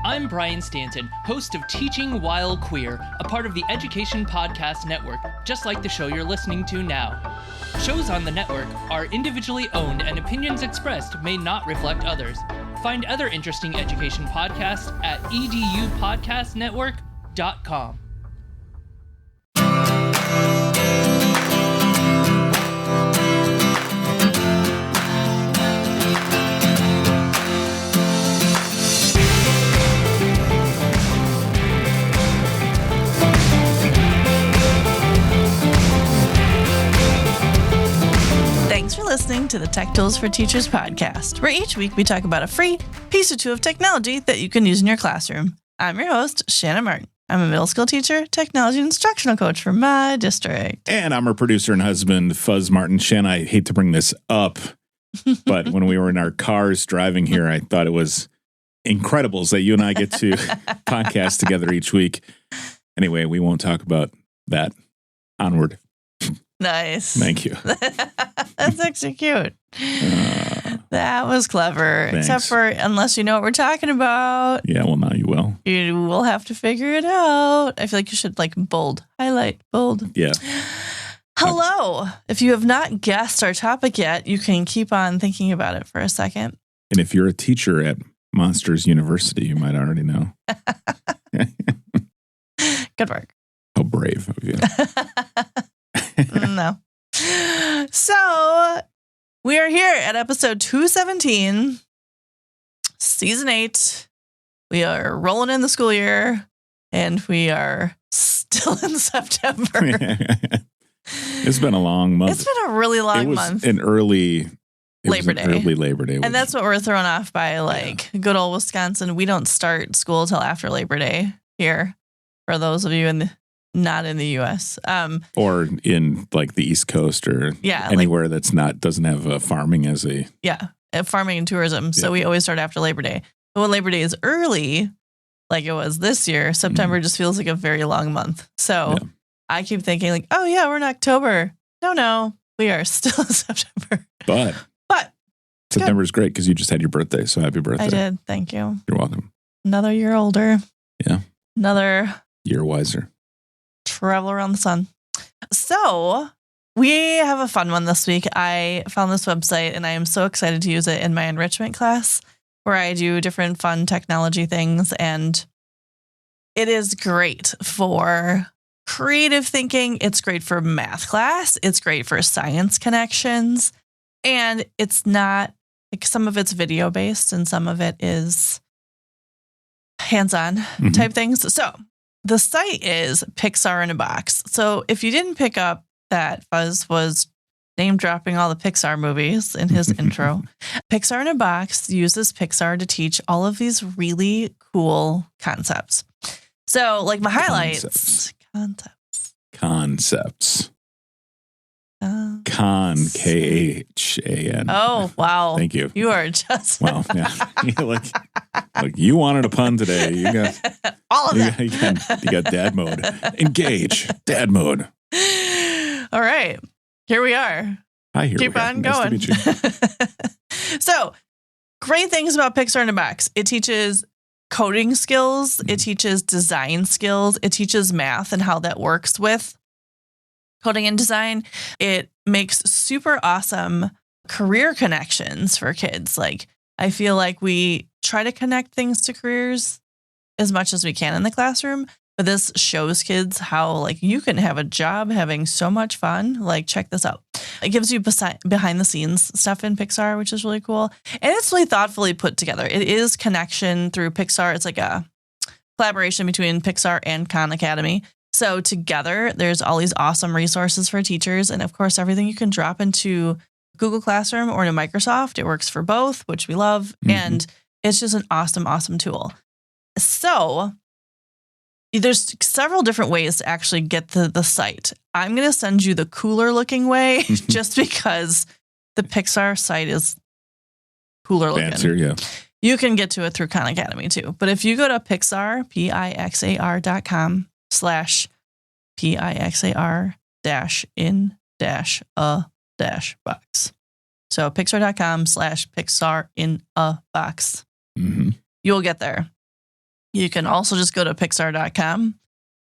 I'm Brian Stanton, host of Teaching While Queer, a part of the Education Podcast Network, just like the show you're listening to now. Shows on the network are individually owned and opinions expressed may not reflect others. Find other interesting education podcasts at edupodcastnetwork.com. Thanks for listening to the Tech Tools for Teachers podcast, where each week we talk about a free piece or two of technology that you can use in your classroom. I'm your host, Shannon Martin. I'm a middle school teacher, technology instructional coach for my district. And I'm her producer and husband, Fuzz Martin. Shannon, I hate to bring this up, but when we were in our cars driving here, I thought it was incredible that you and I get to podcast together each week. Anyway, we won't talk about that. Onward. Nice. Thank you. That's actually cute. That was clever. Thanks. Except for unless you know what we're talking about. Yeah, well, now you will. You will have to figure it out. I feel like you should bold, highlight, bold. Yeah. Hello. If you have not guessed our topic yet, you can keep on thinking about it for a second. And if you're a teacher at Monsters University, you might already know. Good work. How brave of you. No. So we are here at episode 217, season 8. We are rolling in the school year and we are still in September. It's been a long month. It's been a really long month. An early Labor Day. Early Labor Day. And that's what we're thrown off by, good old Wisconsin. We don't start school till after Labor Day here, for those of you not in the U.S. Or in the East Coast or anywhere doesn't have farming as a... Yeah, farming and tourism. So we always start after Labor Day. But when Labor Day is early, like it was this year, September just feels like a very long month. So I keep thinking we're in October. No, we are still in September. But September's great because you just had your birthday. So happy birthday. I did. Thank you. You're welcome. Another year older. Yeah. Another year wiser. Travel around the sun. So we have a fun one this week. I found this website and I am so excited to use it in my enrichment class where I do different fun technology things. And it is great for creative thinking. It's great for math class. It's great for science connections. And it's not some of it's video based and some of it is hands-on type things. So the site is Pixar in a Box. So if you didn't pick up that Fuzz was name dropping all the Pixar movies in his intro, Pixar in a Box uses Pixar to teach all of these really cool concepts. So my highlights. Concepts. Khan. Oh, wow. Thank you. You are just... Wow. Yeah. You wanted a pun today. You got all of that. You got dad mode. Engage. Dad mode. All right. Here we are. Hi, here Keep we on are. going. Nice to meet you. So, great things about Pixar in a Box. It teaches coding skills. It teaches design skills. It teaches math and how that works with coding and design. It makes super awesome career connections for kids. I feel like we try to connect things to careers as much as we can in the classroom, but this shows kids how you can have a job having so much fun. Check this out. It gives you behind the scenes stuff in Pixar, which is really cool. And it's really thoughtfully put together. It is connection through Pixar. It's a collaboration between Pixar and Khan Academy. So together, there's all these awesome resources for teachers. And of course, everything you can drop into Google Classroom or to Microsoft. It works for both, which we love. And it's just an awesome, awesome tool. So there's several different ways to actually get to the site. I'm going to send you the cooler looking way just because the Pixar site is cooler looking. Fancier, yeah. You can get to it through Khan Academy too. But if you go to pixar.com/pixar-in-a-box. So pixar.com/pixar-in-a-box. You'll get there. You can also just go to Pixar.com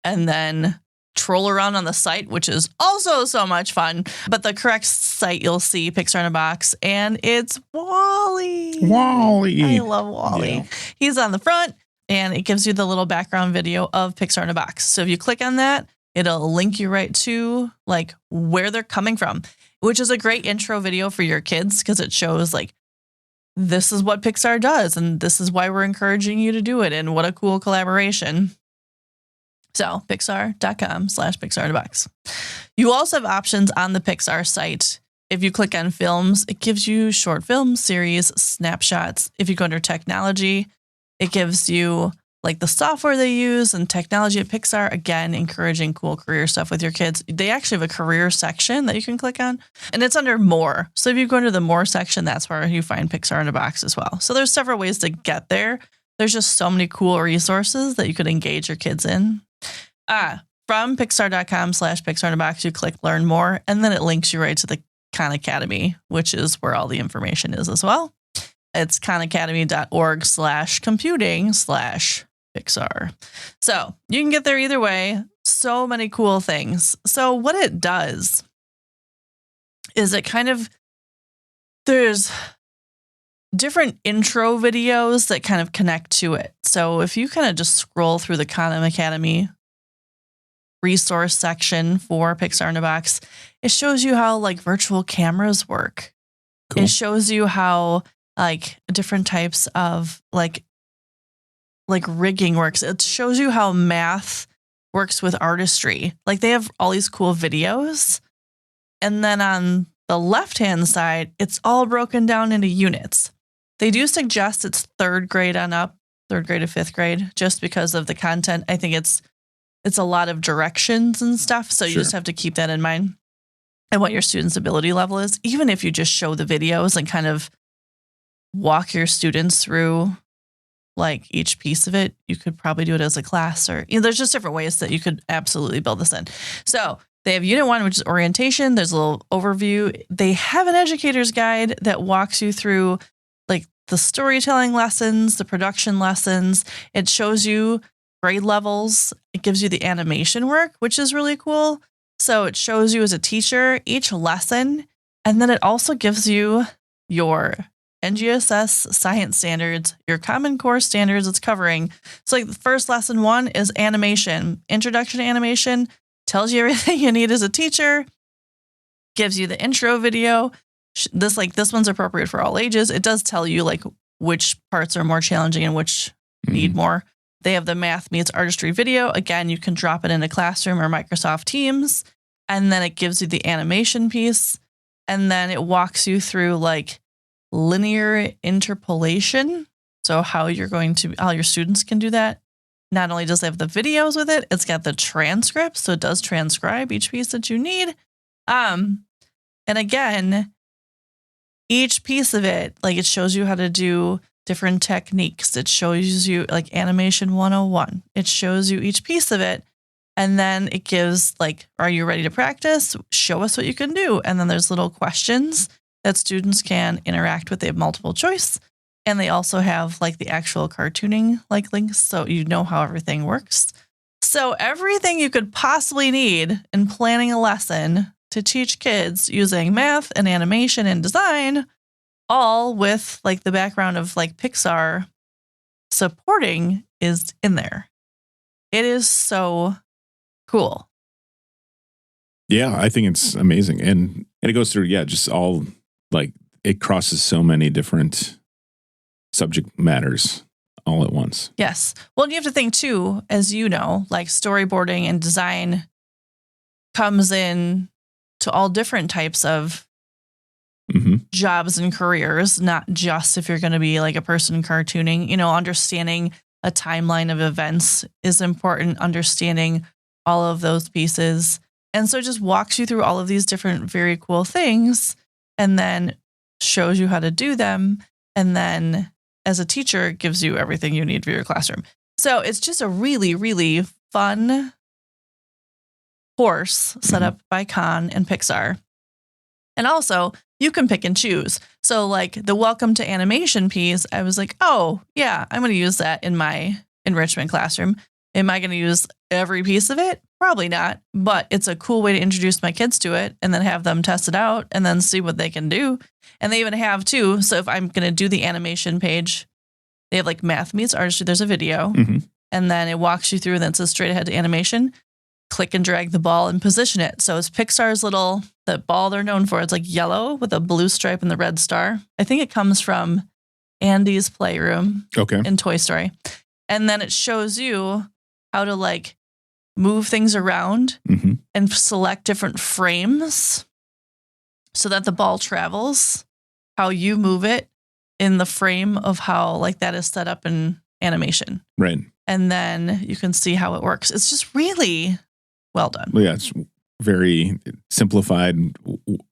and then troll around on the site, which is also so much fun. But the correct site, you'll see Pixar in a Box, and it's Wally. Wally. I love Wally. Yeah. He's on the front, and it gives you the little background video of Pixar in a Box. So if you click on that, it'll link you right to like where they're coming from, which is a great intro video for your kids because it shows like, this is what Pixar does, and this is why we're encouraging you to do it, and what a cool collaboration. So pixar.com/Pixar in a Box. You also have options on the Pixar site. If you click on films, it gives you short film series, snapshots. If you go under technology, it gives you like the software they use and technology at Pixar. Again, encouraging cool career stuff with your kids. They actually have a career section that you can click on, and it's under more. So if you go into the more section, that's where you find Pixar in a Box as well. So there's several ways to get there. There's just so many cool resources that you could engage your kids in. From pixar.com/Pixar in a Box, you click learn more, and then it links you right to the Khan Academy, which is where all the information is as well. It's khanacademy.org/computing/Pixar. So you can get there either way. So many cool things. So what it does is it kind of, there's different intro videos that kind of connect to it. So if you kind of just scroll through the Khan Academy resource section for Pixar in a Box, it shows you how like virtual cameras work. Cool. It shows you how like different types of like rigging works. It shows you how math works with artistry. Like they have all these cool videos. And then on the left-hand side, it's all broken down into units. They do suggest it's third grade on up, third grade to fifth grade, just because of the content. I think it's a lot of directions and stuff. So you just have to keep that in mind and what your student's ability level is. Even if you just show the videos and kind of walk your students through like each piece of it, you could probably do it as a class, or there's just different ways that you could absolutely build this in. So they have Unit 1, which is orientation. There's a little overview. They have an educator's guide that walks you through like the storytelling lessons, the production lessons. It shows you grade levels. It gives you the animation work, which is really cool. So it shows you as a teacher each lesson, and then it also gives you your NGSS science standards, your Common Core standards it's covering. So like the first lesson 1 is animation. Introduction to animation tells you everything you need as a teacher, gives you the intro video. This one's appropriate for all ages. It does tell you like which parts are more challenging and which need more. They have the math meets artistry video. Again, you can drop it into Classroom or Microsoft Teams, and then it gives you the animation piece, and then it walks you through like linear interpolation. So how your students can do that. Not only does it have the videos with it, it's got the transcripts. So it does transcribe each piece that you need. And again, each piece of it, like it shows you how to do different techniques. It shows you like animation 101. It shows you each piece of it. And then it gives like, are you ready to practice? Show us what you can do. And then there's little questions that students can interact with. They have multiple choice. And they also have like the actual cartooning like links. So you know how everything works. So everything you could possibly need in planning a lesson to teach kids using math and animation and design, all with like the background of like Pixar supporting, is in there. It is so cool. Yeah, I think it's amazing. And it goes through, just all like it crosses so many different subject matters all at once. Yes. Well, you have to think too, as you know, like storyboarding and design comes in to all different types of jobs and careers, not just if you're going to be like a person cartooning. Understanding a timeline of events is important, understanding all of those pieces. And so it just walks you through all of these different very cool things and then shows you how to do them. And then as a teacher, it gives you everything you need for your classroom. So it's just a really, really fun course set up by Khan and Pixar. And also, you can pick and choose. So like the welcome to animation piece, I was like, oh, yeah, I'm going to use that in my enrichment classroom. Am I going to use every piece of it? Probably not, but it's a cool way to introduce my kids to it and then have them test it out and then see what they can do. And they even have too. So if I'm going to do the animation page, they have like math meets artistry. There's a video and then it walks you through and then it says straight ahead to animation. Click and drag the ball and position it. So it's Pixar's the ball they're known for. It's like yellow with a blue stripe and the red star. I think it comes from Andy's Playroom in Toy Story. And then it shows you how to like move things around and select different frames so that the ball travels, how you move it in the frame of how like that is set up in animation. Right. And then you can see how it works. It's just really well done. Well, yeah, it's very simplified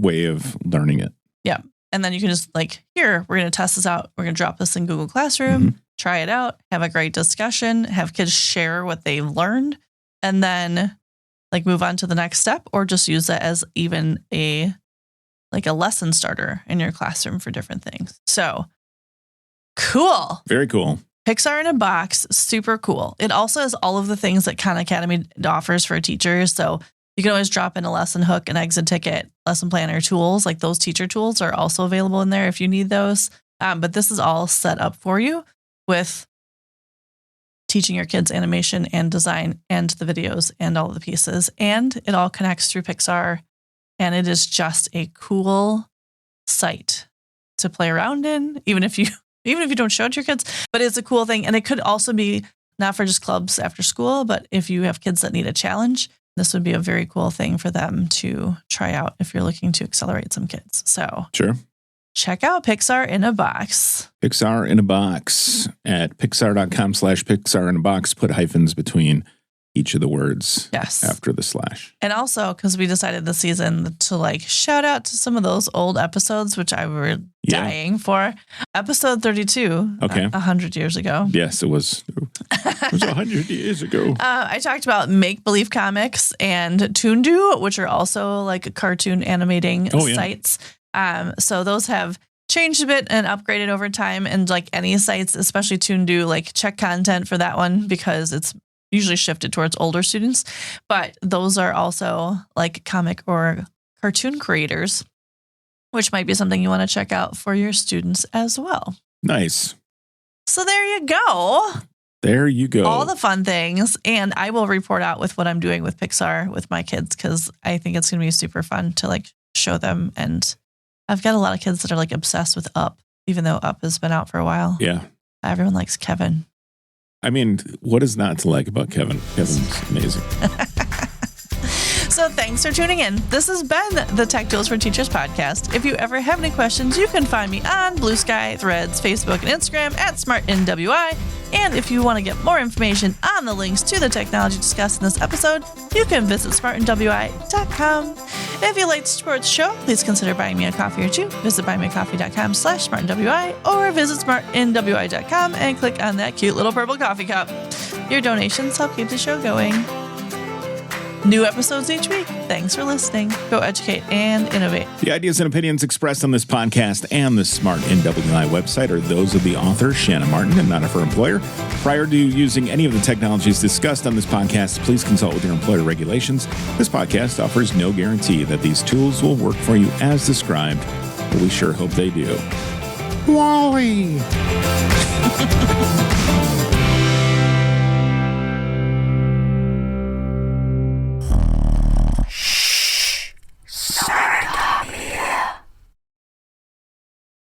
way of learning it. Yeah. And then you can just like, here, we're going to test this out. We're going to drop this in Google Classroom, try it out, have a great discussion, have kids share what they've learned, and then like move on to the next step or just use that as even a lesson starter in your classroom for different things. So cool. Very cool. Pixar in a box, super cool. It also has all of the things that Khan Academy offers for teachers. So you can always drop in a lesson hook, an exit ticket, lesson planner tools. Like those teacher tools are also available in there if you need those. But this is all set up for you with teaching your kids animation and design and the videos and all of the pieces. And it all connects through Pixar. And it is just a cool site to play around in, even if you don't show it to your kids. But it's a cool thing. And it could also be not for just clubs after school, but if you have kids that need a challenge, this would be a very cool thing for them to try out if you're looking to accelerate some kids. So sure. Check out Pixar in a Box. Pixar in a Box at pixar.com/Pixar in a Box. Put hyphens between each of the words after the slash. And also, because we decided this season to like shout out to some of those old episodes, which I were dying for. Episode 32, 100 years ago. Yes, it was 100 years ago. I talked about make-believe comics and Toondo, which are also like cartoon animating sites. So those have changed a bit and upgraded over time. And like any sites, especially Toondo, like check content for that one because it's usually shifted towards older students. But those are also like comic or cartoon creators, which might be something you want to check out for your students as well. Nice. So there you go. There you go. All the fun things. And I will report out with what I'm doing with Pixar with my kids because I think it's going to be super fun to like show them. And I've got a lot of kids that are like obsessed with Up, even though Up has been out for a while. Yeah. Everyone likes Kevin. I mean, what is not to like about Kevin? Kevin's amazing. So thanks for tuning in. This has been the Tech Tools for Teachers podcast. If you ever have any questions, you can find me on Blue Sky, Threads, Facebook, and Instagram at SmartNWI. And if you want to get more information on the links to the technology discussed in this episode, you can visit smartandwi.com. If you like to support the show, please consider buying me a coffee or two. Visit buymeacoffee.com/smartandwi or visit smartandwi.com and click on that cute little purple coffee cup. Your donations help keep the show going. New episodes each week. Thanks for listening. Go educate and innovate. The ideas and opinions expressed on this podcast and the Smart NWI website are those of the author, Shanna Martin, and not of her employer. Prior to using any of the technologies discussed on this podcast, please consult with your employer regulations. This podcast offers no guarantee that these tools will work for you as described, but we sure hope they do. Wally!